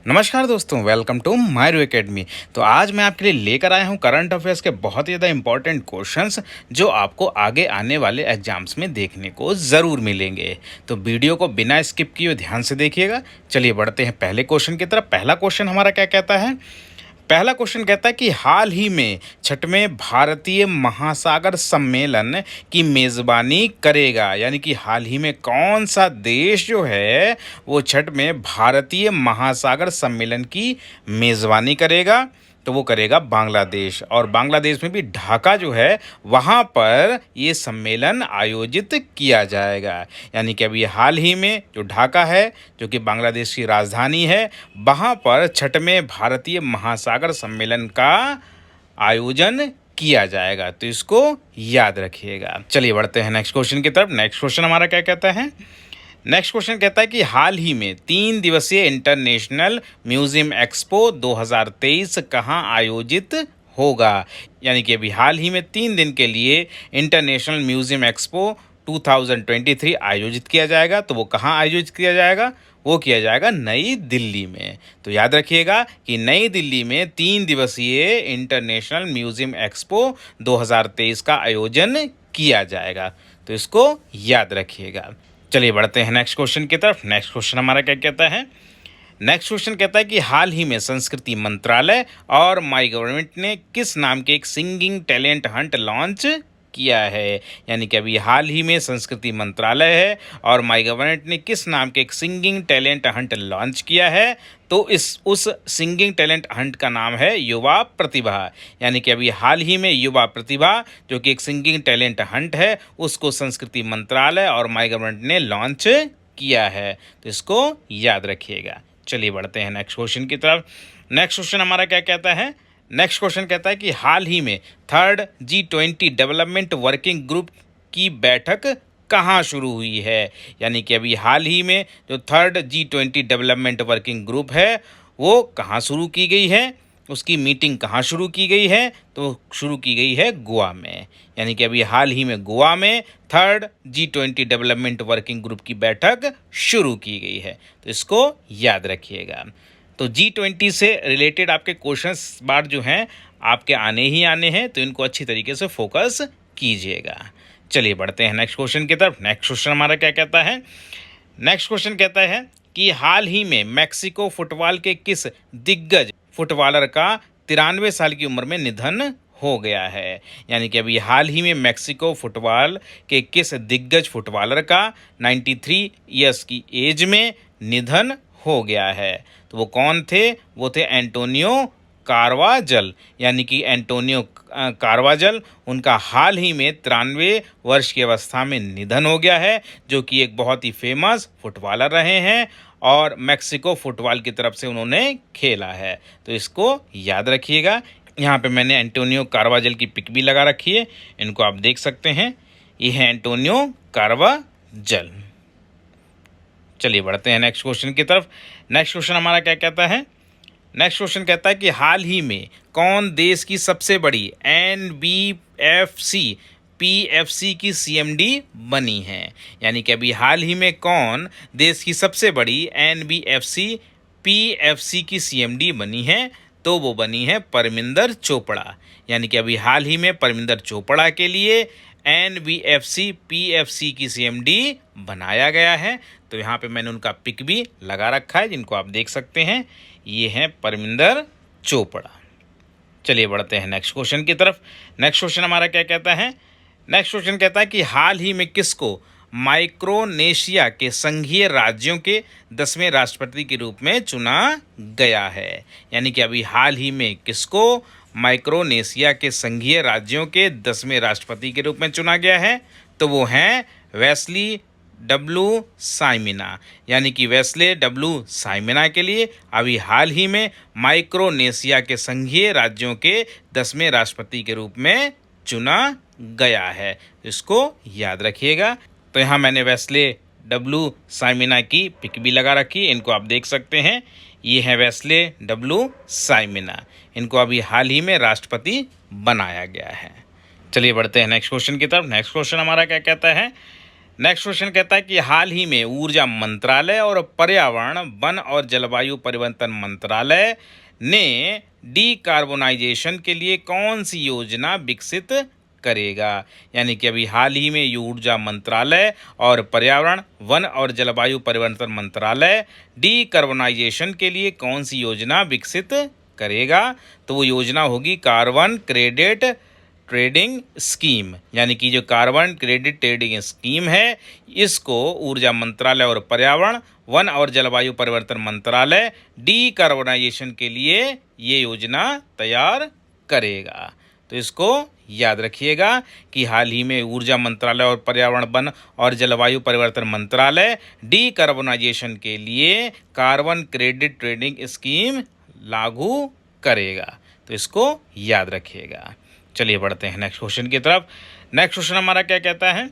नमस्कार दोस्तों, welcome to मायरू academy. तो आज मैं आपके लिए लेकर आया हूं करंट अफेयर्स के बहुत ही ज़्यादा इंपॉर्टेंट क्वेश्चंस जो आपको आगे आने वाले एग्जाम्स में देखने को ज़रूर मिलेंगे। तो वीडियो को बिना स्किप किए ध्यान से देखिएगा। चलिए बढ़ते हैं पहले क्वेश्चन की तरफ। पहला क्वेश्चन हमारा क्या कहता है? पहला क्वेश्चन कहता है कि हाल ही में छठवें भारतीय महासागर सम्मेलन की मेज़बानी करेगा, यानी कि हाल ही में कौन सा देश जो है वो छठवें भारतीय महासागर सम्मेलन की मेज़बानी करेगा? तो वो करेगा बांग्लादेश। और बांग्लादेश में भी ढाका जो है वहाँ पर ये सम्मेलन आयोजित किया जाएगा। यानी कि अभी हाल ही में जो ढाका है, जो कि बांग्लादेश की राजधानी है, वहाँ पर छठवें भारतीय महासागर सम्मेलन का आयोजन किया जाएगा। तो इसको याद रखिएगा। चलिए बढ़ते हैं नेक्स्ट क्वेश्चन की तरफ। नेक्स्ट क्वेश्चन हमारा क्या कहता है? नेक्स्ट क्वेश्चन कहता है कि हाल ही में 3 दिवसीय इंटरनेशनल म्यूजियम एक्सपो 2023 कहाँ आयोजित होगा? यानी कि अभी हाल ही में 3 दिन के लिए इंटरनेशनल म्यूजियम एक्सपो 2023 आयोजित किया जाएगा। तो वो कहाँ आयोजित किया जाएगा? वो किया जाएगा नई दिल्ली में। तो याद रखिएगा कि नई दिल्ली में 3 दिवसीय इंटरनेशनल म्यूजियम एक्सपो 2023 का आयोजन किया जाएगा। तो इसको याद रखिएगा। चलिए बढ़ते हैं नेक्स्ट क्वेश्चन की तरफ। नेक्स्ट क्वेश्चन हमारा क्या कहता है? नेक्स्ट क्वेश्चन कहता है कि हाल ही में संस्कृति मंत्रालय और माई गवर्नमेंट ने किस नाम के एक सिंगिंग टैलेंट हंट लॉन्च किया है? यानी कि अभी हाल ही में संस्कृति मंत्रालय है और माई गवर्नमेंट ने किस नाम के एक सिंगिंग टैलेंट हंट लॉन्च किया है? तो उस सिंगिंग टैलेंट हंट का नाम है युवा प्रतिभा। यानी कि अभी हाल ही में युवा प्रतिभा, जो कि एक सिंगिंग टैलेंट हंट है, उसको संस्कृति मंत्रालय और माई गवर्नमेंट ने लॉन्च किया है। तो इसको याद रखिएगा। चलिए बढ़ते हैं नेक्स्ट क्वेश्चन की तरफ। नेक्स्ट क्वेश्चन हमारा क्या कहता है? नेक्स्ट क्वेश्चन कहता है कि हाल ही में third G20 development working group की बैठक कहाँ शुरू हुई है? यानी कि अभी हाल ही में जो third G20 development working group है वो कहाँ शुरू की गई है? उसकी मीटिंग कहाँ शुरू की गई है? तो शुरू की गई है गोवा में। यानी कि अभी हाल ही में गोवा में third G20 development working group की बैठक शुरू की गई है। तो इसको याद रखिएगा। तो G20 से रिलेटेड आपके क्वेश्चंस बार जो हैं आपके आने ही आने हैं, तो इनको अच्छी तरीके से फोकस कीजिएगा। चलिए बढ़ते हैं नेक्स्ट क्वेश्चन की तरफ। नेक्स्ट क्वेश्चन हमारा क्या कहता है? नेक्स्ट क्वेश्चन कहता है कि हाल ही में मैक्सिको फुटबॉल के किस दिग्गज फुटबॉलर का 93 साल की उम्र में निधन हो गया है? यानी कि अभी हाल ही में मैक्सिको फुटबॉल के किस दिग्गज फुटबॉलर का 93 ईयर्स की एज में निधन हो गया है? तो वो कौन थे? वो थे एंटोनियो कारवाजल। यानी कि एंटोनियो कारवाजल, उनका हाल ही में 93 वर्ष की अवस्था में निधन हो गया है, जो कि एक बहुत ही फेमस फुटबॉलर रहे हैं और मैक्सिको फुटबॉल की तरफ से उन्होंने खेला है। तो इसको याद रखिएगा। यहाँ पे मैंने एंटोनियो कारवाजल की पिक भी लगा रखी है, इनको आप देख सकते हैं। ये है एंटोनियो कारवाजल। चलिए बढ़ते हैं नेक्स्ट क्वेश्चन की तरफ। नेक्स्ट क्वेश्चन हमारा क्या कहता है? नेक्स्ट क्वेश्चन कहता है कि हाल ही में कौन देश की सबसे बड़ी NBFC PFC की CMD बनी है? यानी कि अभी हाल ही में कौन देश की सबसे बड़ी NBFC PFC की CMD बनी है? तो वो बनी है परमिंदर चोपड़ा। यानी कि अभी हाल ही में परमिंदर चोपड़ा के लिए NBFC PFC की CMD बनाया गया है। तो यहाँ पे मैंने उनका पिक भी लगा रखा है, जिनको आप देख सकते हैं। ये हैं परमिंदर चोपड़ा। चलिए बढ़ते हैं नेक्स्ट क्वेश्चन की तरफ। नेक्स्ट क्वेश्चन हमारा क्या कहता है? नेक्स्ट क्वेश्चन कहता है कि हाल ही में किसको माइक्रोनेशिया के संघीय राज्यों के 10वें राष्ट्रपति के रूप में चुना गया है? यानी कि अभी हाल ही में किसको माइक्रोनेशिया के संघीय राज्यों के 10वें राष्ट्रपति के रूप में चुना गया है? तो वो हैं वेस्ली डब्ल्यू साइमिना। यानी कि वेस्ले डब्ल्यू साइमिना के लिए अभी हाल ही में माइक्रोनेशिया के संघीय राज्यों के 10वें राष्ट्रपति के रूप में चुना गया है। इसको याद रखिएगा। तो यहाँ मैंने वेस्ले डब्ल्यू साइमिना की पिक भी लगा रखी है, इनको आप देख सकते हैं। ये है वेस्ले डब्ल्यू साइमिना, इनको अभी हाल ही में राष्ट्रपति बनाया गया है। चलिए बढ़ते हैं नेक्स्ट क्वेश्चन की तरफ। नेक्स्ट क्वेश्चन हमारा क्या कहता है? नेक्स्ट क्वेश्चन कहता है कि हाल ही में ऊर्जा मंत्रालय और पर्यावरण वन और जलवायु परिवर्तन मंत्रालय ने डीकार्बोनाइजेशन के लिए कौन सी योजना विकसित करेगा। यानी कि अभी हाल ही में ये ऊर्जा मंत्रालय और पर्यावरण वन और जलवायु परिवर्तन मंत्रालय डीकार्बोनाइजेशन के लिए कौन सी योजना विकसित करेगा। तो वो योजना होगी कार्बन क्रेडिट ट्रेडिंग स्कीम। यानी कि जो कार्बन क्रेडिट ट्रेडिंग स्कीम है, इसको ऊर्जा मंत्रालय और पर्यावरण वन और जलवायु परिवर्तन मंत्रालय डीकार्बोनाइजेशन के लिए ये योजना तैयार करेगा। तो इसको याद रखिएगा कि हाल ही में ऊर्जा मंत्रालय और पर्यावरण वन और जलवायु परिवर्तन मंत्रालय डीकार्बोनाइजेशन के लिए कार्बन क्रेडिट ट्रेडिंग स्कीम लागू करेगा। तो इसको याद रखिएगा। चलिए बढ़ते हैं नेक्स्ट क्वेश्चन की तरफ। नेक्स्ट क्वेश्चन हमारा क्या कहता है।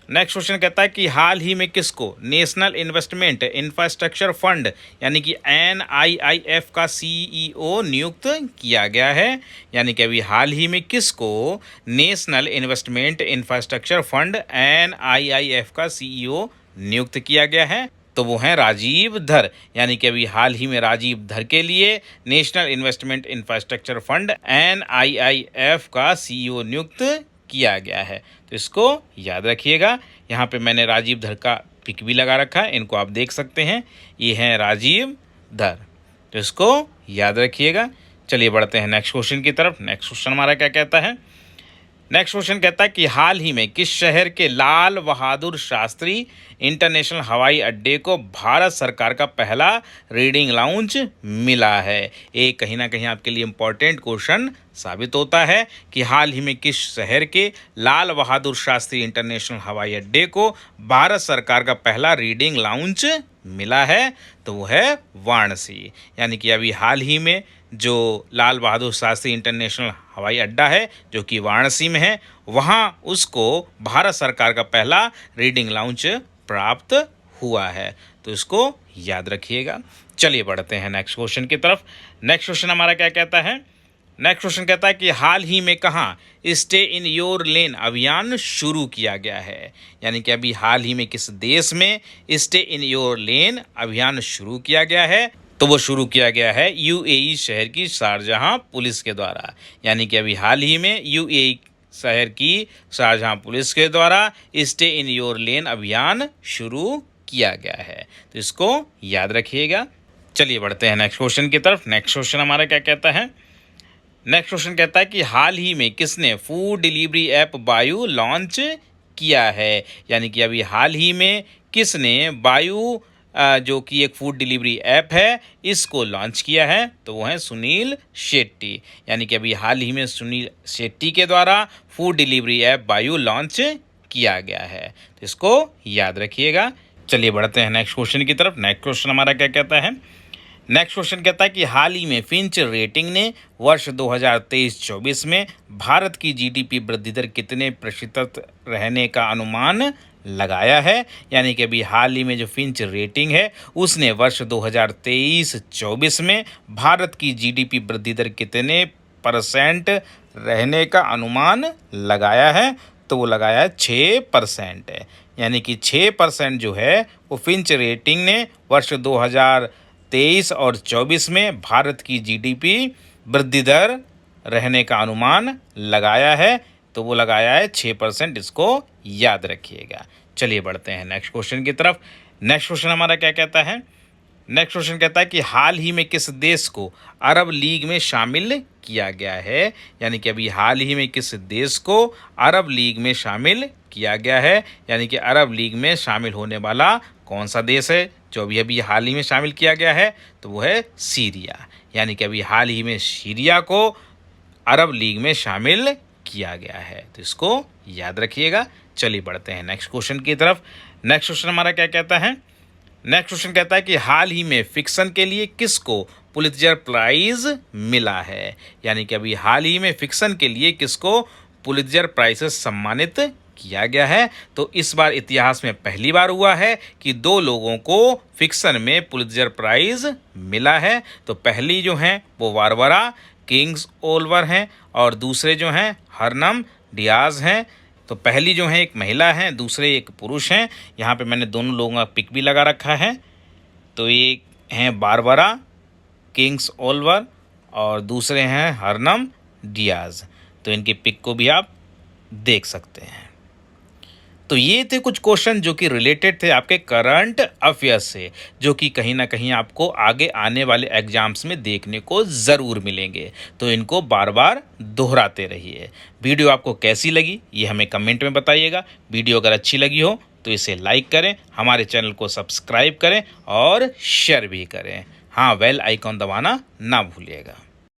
नेक्स्ट क्वेश्चन कहता है कि हाल ही में किसको नेशनल इन्वेस्टमेंट इंफ्रास्ट्रक्चर फंड यानी कि NIIF का CEO नियुक्त किया गया है। यानी कि अभी हाल ही में किसको national investment infrastructure fund NIIF का CEO नियुक्त किया गया है। तो वो हैं राजीव धर। यानी कि अभी हाल ही में राजीव धर के लिए national investment infrastructure fund NIIF का CEO नियुक्त किया गया है। तो इसको याद रखिएगा। यहाँ पे मैंने राजीव धर का पिक भी लगा रखा है, इनको आप देख सकते हैं। ये हैं राजीव धर। तो इसको याद रखिएगा। चलिए बढ़ते हैं नेक्स्ट क्वेश्चन की तरफ। नेक्स्ट क्वेश्चन हमारा क्या कहता है। नेक्स्ट क्वेश्चन कहता है कि हाल ही में किस शहर के लाल बहादुर शास्त्री इंटरनेशनल हवाई अड्डे को भारत सरकार का पहला रीडिंग लाउंज मिला है। ये कहीं ना कहीं आपके लिए इम्पोर्टेंट क्वेश्चन साबित होता है कि हाल ही में किस शहर के लाल बहादुर शास्त्री इंटरनेशनल हवाई अड्डे को भारत सरकार का पहला रीडिंग लाउंज मिला है। तो वो है वाराणसी। यानी कि अभी हाल ही में जो लाल बहादुर शास्त्री इंटरनेशनल हवाई अड्डा है जो कि वाराणसी में है, वहाँ उसको भारत सरकार का पहला रीडिंग लाउंज प्राप्त हुआ है। तो इसको याद रखिएगा। चलिए बढ़ते हैं नेक्स्ट क्वेश्चन की तरफ। नेक्स्ट क्वेश्चन हमारा क्या कहता है। नेक्स्ट क्वेश्चन कहता है कि हाल ही में कहाँ स्टे इन योर लेन अभियान शुरू किया गया है। यानी कि अभी हाल ही में किस देश में स्टे इन योर लेन अभियान शुरू किया गया है। तो वो शुरू किया गया है UAE शहर की शारजहां पुलिस के द्वारा। यानी कि अभी हाल ही में UAE शहर की शारजहां पुलिस के द्वारा स्टे इन योर लेन अभियान शुरू किया गया है। तो इसको याद रखिएगा। चलिए बढ़ते हैं नेक्स्ट क्वेश्चन की तरफ। नेक्स्ट क्वेश्चन हमारा क्या कहता है। नेक्स्ट क्वेश्चन कहता है कि हाल ही में किसने फूड डिलीवरी ऐप बायू लॉन्च किया है। यानी कि अभी हाल ही में किसने बायू जो कि एक फूड डिलीवरी ऐप है, इसको लॉन्च किया है। तो वो है सुनील शेट्टी। यानी कि अभी हाल ही में सुनील शेट्टी के द्वारा फूड डिलीवरी ऐप बायू लॉन्च किया गया है। तो इसको याद रखिएगा। चलिए बढ़ते हैं नेक्स्ट क्वेश्चन की तरफ। नेक्स्ट क्वेश्चन हमारा क्या कहता है। नेक्स्ट क्वेश्चन कहता है कि हाल ही में फिंच रेटिंग ने वर्ष 2023-24 में भारत की GDP वृद्धि दर कितने प्रतिशत रहने का अनुमान लगाया है। यानी कि अभी हाल ही में जो फिंच रेटिंग है उसने वर्ष 2023-24 में भारत की GDP वृद्धि दर कितने % रहने का अनुमान लगाया है। तो वो लगाया है 6%। यानी कि 6% जो है वो फिंच रेटिंग ने वर्ष 2023 और 24 में भारत की GDP वृद्धि दर रहने का अनुमान लगाया है। तो वो लगाया है 6%। इसको याद रखिएगा। चलिए बढ़ते हैं नेक्स्ट क्वेश्चन की तरफ। नेक्स्ट क्वेश्चन हमारा क्या कहता है। नेक्स्ट क्वेश्चन कहता है कि हाल ही में किस देश को अरब लीग में शामिल किया गया है। यानी कि अभी हाल ही में किस देश को अरब लीग में शामिल किया गया है। यानी कि अरब लीग में शामिल होने वाला कौन सा देश है जो अभी अभी हाल ही में शामिल किया गया है। तो वो है सीरिया। यानी कि अभी हाल ही में सीरिया को अरब लीग में शामिल किया गया है। तो इसको याद रखिएगा। चलिए बढ़ते हैं नेक्स्ट क्वेश्चन की तरफ। नेक्स्ट क्वेश्चन हमारा क्या कहता है। नेक्स्ट क्वेश्चन कहता है कि हाल ही में फिक्शन के लिए किसको पुलित्जर प्राइज मिला है। यानी कि अभी हाल ही में फिक्शन के लिए किसको पुलित्जर प्राइज से सम्मानित किया गया है। तो इस बार इतिहास में पहली बार हुआ है कि 2 लोगों को फिक्शन में पुलित्जर प्राइज मिला है। तो पहली जो हैं वो बारबरा किंग्स ओलिवर हैं और दूसरे जो हैं हरनम डियाज हैं। तो पहली जो है एक महिला है, दूसरे एक पुरुष हैं। यहाँ पे मैंने दोनों लोगों का पिक भी लगा रखा है। तो एक हैं बारबरा किंग्स ओलिवर और दूसरे हैं हरनम डियाज। तो इनके पिक को भी आप देख सकते हैं। तो ये थे कुछ क्वेश्चन जो कि रिलेटेड थे आपके करंट अफेयर्स से, जो कि कहीं ना कहीं आपको आगे आने वाले एग्जाम्स में देखने को ज़रूर मिलेंगे। तो इनको बार बार दोहराते रहिए। वीडियो आपको कैसी लगी ये हमें कमेंट में बताइएगा। वीडियो अगर अच्छी लगी हो तो इसे लाइक करें, हमारे चैनल को सब्सक्राइब करें और शेयर भी करें। हाँ, बेल आइकॉन दबाना ना भूलिएगा।